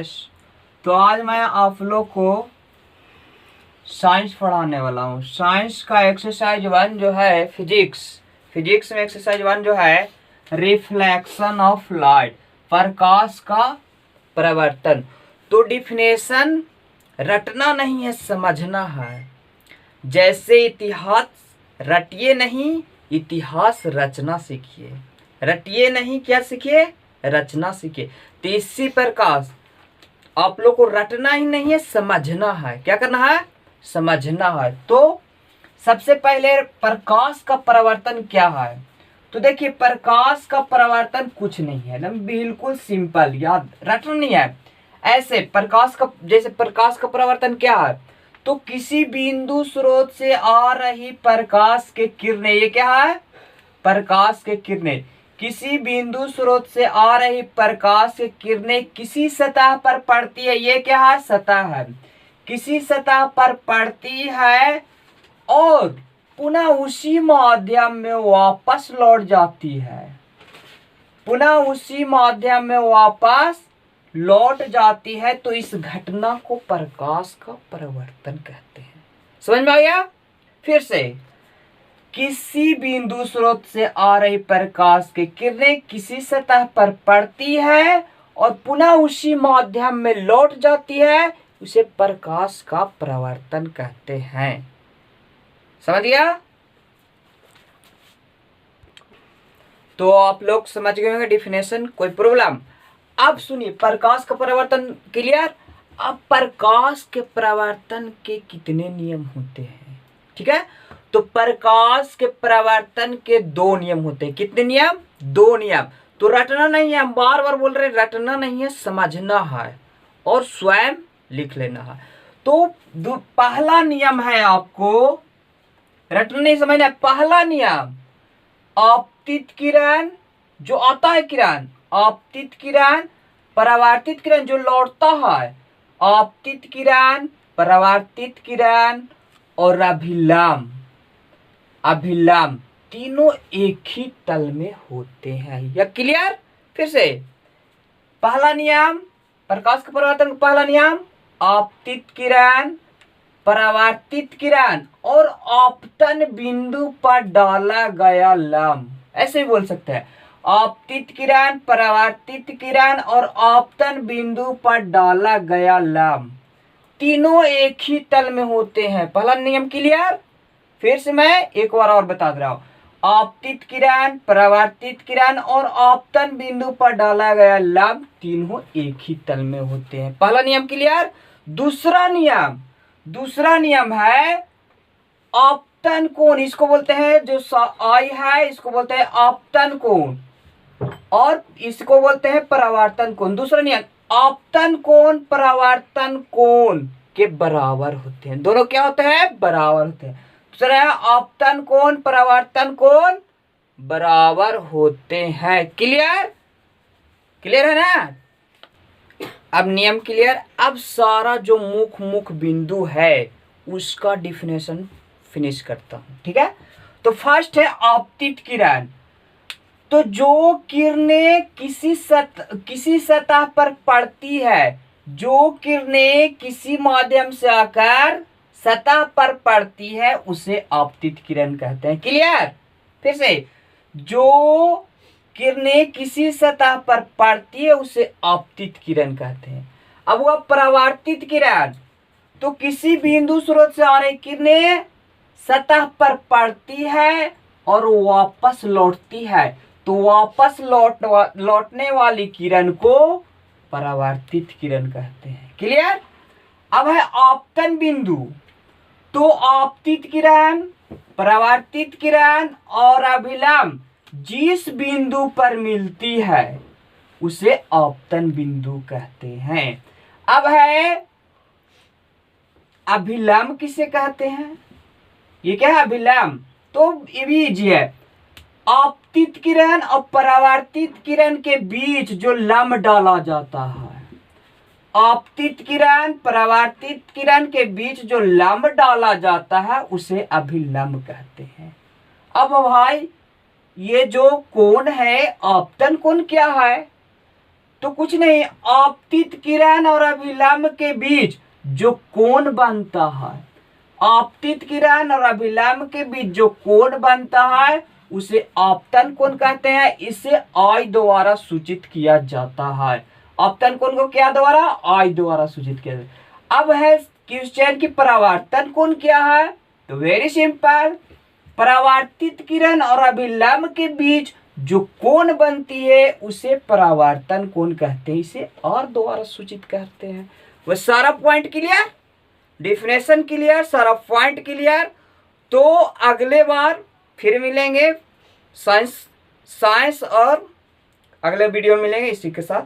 तो आज मैं आप लोग को साइंस पढ़ाने वाला हूँ। साइंस का एक्सरसाइज 1 जो है फिजिक्स में एक्सरसाइज 1 जो है रिफ्लेक्शन ऑफ लाइट, प्रकाश का परावर्तन। तो डिफिनेशन रटना नहीं है, समझना है। जैसे इतिहास रटिए नहीं, इतिहास रचना सीखिए। रटिए नहीं, क्या सीखिए? रचना सीखिए। तो इसी प्रकार आप लोग को रटना ही नहीं है, समझना है। क्या करना है? समझना है। तो सबसे पहले प्रकाश का परावर्तन क्या है? तो देखिए, प्रकाश का परावर्तन कुछ नहीं है, एकदम बिल्कुल सिंपल, याद रटना नहीं है। ऐसे प्रकाश का परावर्तन क्या है? तो किसी बिंदु स्रोत से आ रही प्रकाश के किरणें, ये क्या है? प्रकाश के किरणें। किसी बिंदु स्रोत से आ रही प्रकाश की किरणें किसी सतह पर पड़ती है, ये क्या है? सतह है। किसी सतह पर पड़ती है और पुनः उसी माध्यम में वापस लौट जाती है। पुनः उसी माध्यम में वापस लौट जाती है, तो इस घटना को प्रकाश का परावर्तन कहते हैं। समझ में आ गया? फिर से, किसी बिंदु स्रोत से आ रही प्रकाश की किरणें किसी सतह पर पड़ती है और पुनः उसी माध्यम में लौट जाती है, उसे प्रकाश का परावर्तन कहते हैं। समझ गया? तो आप लोग समझ गए होंगे डिफिनेशन, कोई प्रॉब्लम? अब सुनिए, प्रकाश का परावर्तन क्लियर। अब प्रकाश के परावर्तन के कितने नियम होते हैं? ठीक है, तो प्रकाश के परावर्तन के 2 नियम होते हैं। कितने नियम? 2 नियम। तो रटना नहीं है, हम बार बार बोल रहे हैं, रटना नहीं है, समझना है और स्वयं लिख लेना है। तो पहला नियम है, आपको रटना नहीं, समझना है। पहला नियम, आपतित किरण जो आता है, किरण आपतित किरण, परावर्तित किरण जो लौटता है, आपतित किरण, परावर्तित किरण और अभिलंब तीनों एक ही तल में होते हैं। या क्लियर? फिर से, पहला नियम प्रकाश के परावर्तन का पहला नियम, आपतित किरण, परावर्तित किरण और आपतन बिंदु पर डाला गया लंब। ऐसे भी बोल सकते हैं, आपतित किरण, परावर्तित किरण और आपतन बिंदु पर डाला गया लंब तीनों एक ही तल में होते हैं। पहला नियम क्लियर? फिर से मैं एक बार और बता दे रहा हूं, आपतित किरण, परावर्तित किरण और आपतन बिंदु पर डाला गया लंब तीनों एक ही तल में होते हैं। पहला नियम क्लियर। दूसरा नियम है आपतन कोण, इसको बोलते हैं, जो आई है इसको बोलते हैं आपतन कोण और इसको बोलते हैं परावर्तन कोण। दूसरा नियम, आपतन कोण परावर्तन कोण के बराबर होते हैं। दोनों क्या होते हैं? बराबर होते हैं। दूसरा है, आपतन कोण परावर्तन कोण बराबर होते हैं। क्लियर है ना? अब नियम क्लियर। अब सारा जो मुख बिंदु है उसका डिफिनेशन फिनिश करता हूं। ठीक है, तो फर्स्ट है आपतित किरण। तो जो किरणें किसी सतह पर पड़ती है, जो किरणें किसी माध्यम से आकर सतह पर पड़ती है, उसे आपतित किरण कहते हैं। क्लियर? फिर से, जो किरणें किसी सतह पर पड़ती है उसे आपतित किरण कहते हैं। अब वह परावर्तित किरण, तो किसी बिंदु स्रोत से आ रही किरणें सतह पर पड़ती है और वापस लौटती है, तो वापस लौटने वाली किरण को परावर्तित किरण कहते हैं। क्लियर? अब है आपतन बिंदु, तो आपतित किरण, परावर्तित किरण और अभिलंब जिस बिंदु पर मिलती है उसे आपतन बिंदु कहते हैं। अब है अभिलंब, किसे कहते हैं? ये क्या है? अभिलंब। तो ये भी इजी है, आपतित किरण और परावर्तित किरण के बीच जो लंब डाला जाता है, आपतित किरण परावर्तित किरण के बीच जो लंब डाला जाता है उसे अभिलंब कहते हैं। अब भाई, ये जो कोण है आपतन कोण क्या है? तो कुछ नहीं, आपतित किरण और अभिलंब के बीच जो कोण बनता है, आपतित किरण और अभिलंब के बीच जो कोण बनता है उसे आपतन कोण कहते हैं। इसे आई द्वारा सूचित किया जाता है। आपतन कोण को क्या द्वारा? आई द्वारा सूचित किया जाता है। अब है क्वेश्चन की परावर्तन कोण क्या है? तो वेरी सिंपल, परावर्तित किरण और अभिलंब के बीच जो कोण बनती है उसे परावर्तन कोण कहते हैं, इसे और द्वारा सूचित करते हैं। वो सारा पॉइंट क्लियर, डिफिनेशन क्लियर, सारा पॉइंट क्लियर। तो अगले बार फिर मिलेंगे साइंस और अगले वीडियो में मिलेंगे। इसी के साथ